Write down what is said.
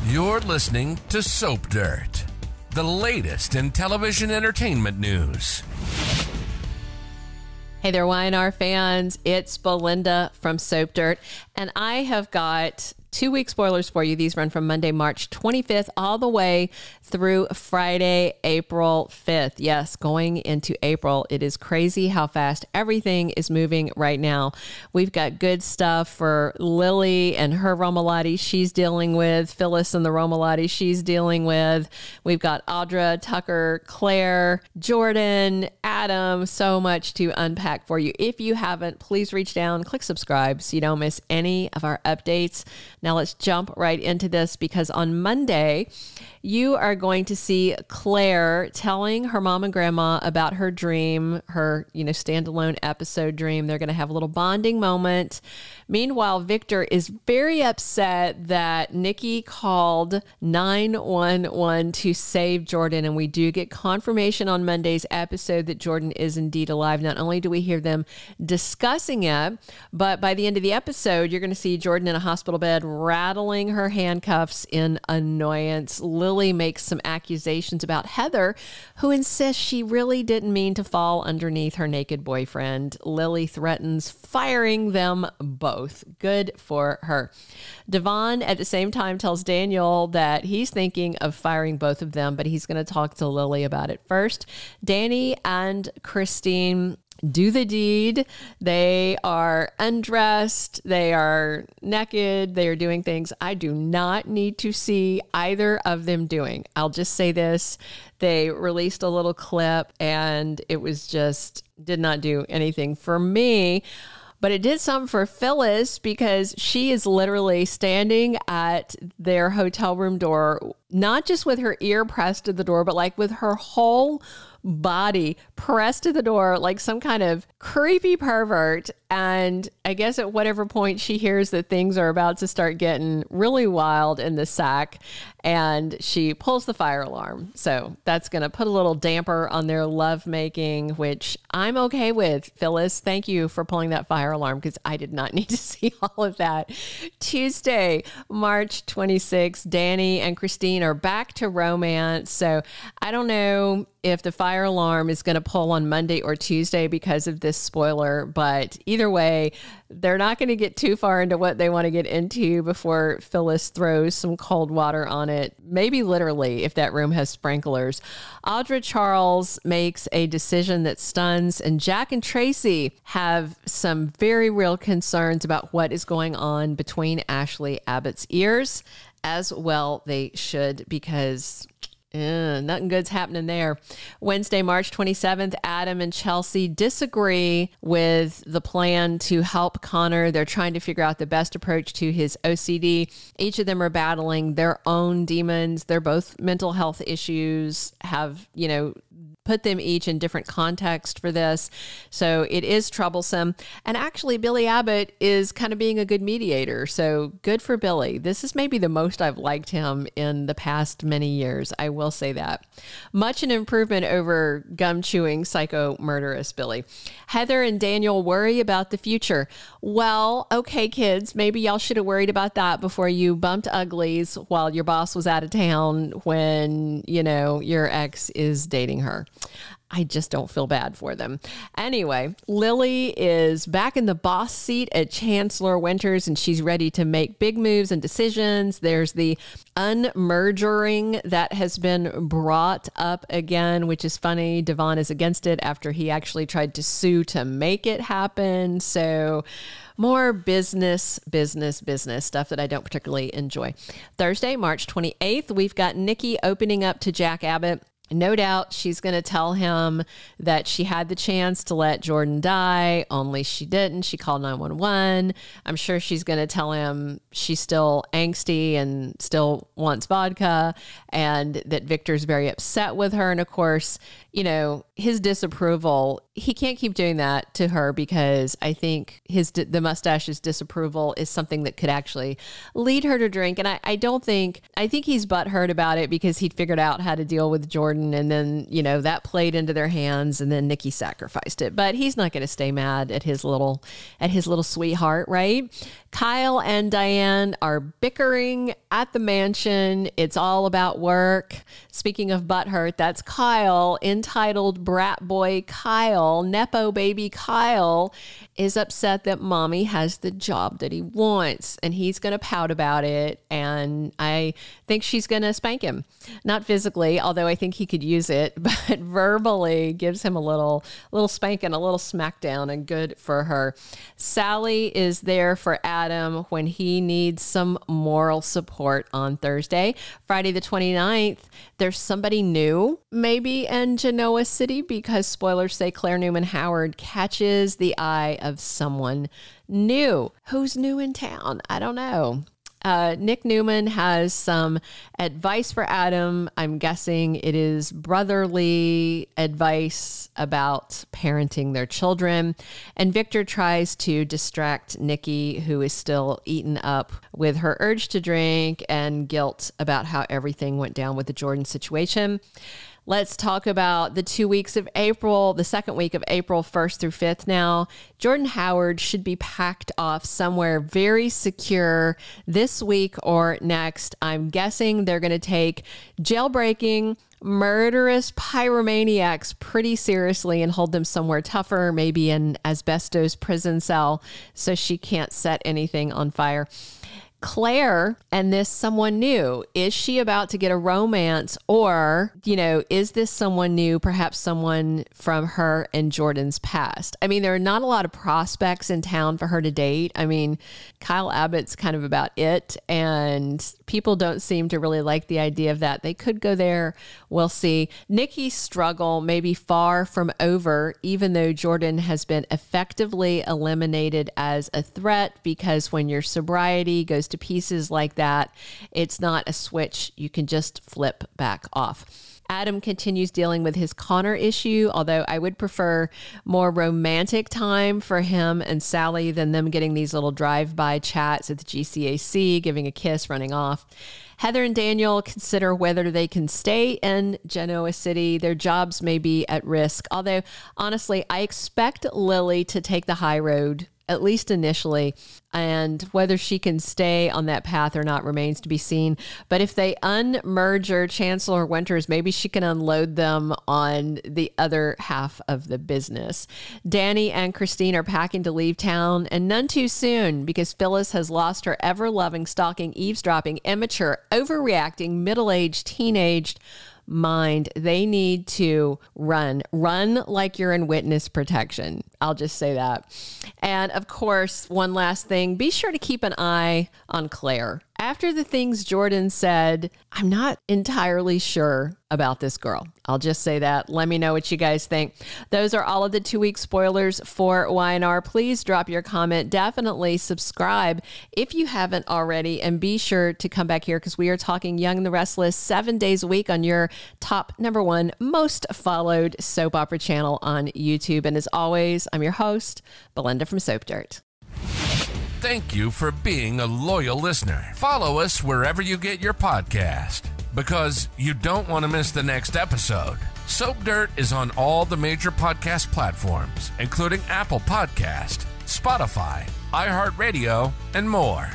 You're listening to Soap Dirt, the latest in television entertainment news. Hey there, Y&R fans. It's Belinda from Soap Dirt, and I have got 2-week spoilers for you. These run from Monday, March 25th, all the way through Friday, April 5th. Yes, going into April. It is crazy how fast everything is moving right now. We've got good stuff for Lily and her Romalotti she's dealing with, Phyllis and the Romalotti she's dealing with. We've got Audra, Tucker, Claire, Jordan, Adam. So much to unpack for you. If you haven't, please reach down, click subscribe so you don't miss any of our updates. Now let's jump right into this, because on Monday, you are going to see Claire telling her mom and grandma about her dream, her, standalone episode dream. They're going to have a little bonding moment. Meanwhile, Victor is very upset that Nikki called 911 to save Jordan. And we do get confirmation on Monday's episode that Jordan is indeed alive. Not only do we hear them discussing it, but by the end of the episode, you're going to see Jordan in a hospital bed rattling her handcuffs in annoyance. Lily makes some accusations about Heather, who insists she really didn't mean to fall underneath her naked boyfriend. Lily threatens firing them both. Good for her. Devon, at the same time, tells Daniel that he's thinking of firing both of them, but he's going to talk to Lily about it first. Danny and Christine do the deed. They are undressed. They are naked. They are doing things I do not need to see either of them doing. I'll just say this. They released a little clip and it was just, did not do anything for me. But it did something for Phyllis, because she is literally standing at their hotel room door, not just with her ear pressed to the door, but like with her whole body pressed to the door like some kind of creepy pervert. And I guess at whatever point she hears that things are about to start getting really wild in the sack, and she pulls the fire alarm. So that's going to put a little damper on their lovemaking, which I'm okay with. Phyllis, thank you for pulling that fire alarm, because I did not need to see all of that. Tuesday, March 26th, Danny and Christine are back to romance. So I don't know if the fire alarm is going to pull on Monday or Tuesday because of this spoiler, but either way, they're not going to get too far into what they want to get into before Phyllis throws some cold water on it. Maybe literally, if that room has sprinklers. Audra Charles makes a decision that stuns, and Jack and Traci have some very real concerns about what is going on between Ashley Abbott's ears. As well they should, because nothing good's happening there. Wednesday, March 27th, Adam and Chelsea disagree with the plan to help Connor. They're trying to figure out the best approach to his OCD. Each of them are battling their own demons. They're both mental health issues, have, put them each in different context for this. So it is troublesome. And actually, Billy Abbott is kind of being a good mediator. So good for Billy. This is maybe the most I've liked him in the past many years. I will say that. Much an improvement over gum-chewing, psycho murderous Billy. Heather and Daniel worry about the future. Well, okay, kids, maybe y'all should have worried about that before you bumped uglies while your boss was out of town when, your ex is dating her. I just don't feel bad for them. Anyway, Lily is back in the boss seat at Chancellor Winters, and she's ready to make big moves and decisions. There's the unmergering that has been brought up again, which is funny. Devon is against it after he actually tried to sue to make it happen. So more business stuff that I don't particularly enjoy. Thursday, March 28th, we've got Nikki opening up to Jack Abbott. No doubt she's going to tell him that she had the chance to let Jordan die, only she didn't. She called 911. I'm sure she's going to tell him she's still angsty and still wants vodka, and that Victor's very upset with her. And of course, his disapproval he can't keep doing that to her because I think the mustache's disapproval is something that could actually lead her to drink. And I think he's butthurt about it because he'd figured out how to deal with Jordan, and then, that played into their hands, and then Nikki sacrificed it. But he's not going to stay mad at his little sweetheart, right? Kyle and Diane are bickering at the mansion. It's all about work. Speaking of butthurt, that's Kyle, entitled Brat Boy Kyle. Nepo baby Kyle is upset that mommy has the job that he wants, and he's going to pout about it. And I think she's going to spank him. Not physically, although I think he could use it, but verbally gives him a little spanking, a little smackdown, and good for her. Sally is there for Adam when he needs some moral support on Thursday. Friday the 29th, there's somebody new, maybe in Genoa City, because spoilers say Claire Newman Howard catches the eye of someone new. Who's new in town? I don't know. Nick Newman has some advice for Adam. I'm guessing it is brotherly advice about parenting their children. And Victor tries to distract Nikki, who is still eaten up with her urge to drink and guilt about how everything went down with the Jordan situation. Let's talk about the 2 weeks of April, the second week of April, 1st through 5th now. Jordan Howard should be packed off somewhere very secure this week or next. I'm guessing they're going to take jailbreaking murderous pyromaniacs pretty seriously and hold them somewhere tougher, maybe an asbestos prison cell, so she can't set anything on fire. Claire and this someone new, is she about to get a romance, or, is this someone new, perhaps someone from her and Jordan's past? I mean, there are not a lot of prospects in town for her to date. I mean, Kyle Abbott's kind of about it, and people don't seem to really like the idea of that. They could go there. We'll see. Nikki's struggle may be far from over, even though Jordan has been effectively eliminated as a threat, because when your sobriety goes to pieces like that, it's not a switch you can just flip back off. Adam continues dealing with his Connor issue, although I would prefer more romantic time for him and Sally than them getting these little drive-by chats at the GCAC, giving a kiss, running off. Heather and Daniel consider whether they can stay in Genoa City. Their jobs may be at risk, although honestly, I expect Lily to take the high road, at least initially, and whether she can stay on that path or not remains to be seen. But if they unmerger Chancellor Winters, maybe she can unload them on the other half of the business. Danny and Christine are packing to leave town, and none too soon, because Phyllis has lost her ever-loving, stalking, eavesdropping, immature, overreacting, middle-aged, teenaged mind. They need to run like you're in witness protection. I'll just say that. And of course, one last thing, be sure to keep an eye on Claire. After the things Jordan said, I'm not entirely sure about this girl. I'll just say that. Let me know what you guys think. Those are all of the 2-week spoilers for Y&R. Please drop your comment. Definitely subscribe if you haven't already. And be sure to come back here because we are talking Young and the Restless 7 days a week on your top #1 most followed soap opera channel on YouTube. And as always, I'm your host, Belinda from Soap Dirt. Thank you for being a loyal listener. Follow us wherever you get your podcast, because you don't want to miss the next episode. Soap Dirt is on all the major podcast platforms, including Apple Podcast, Spotify, iHeartRadio, and more.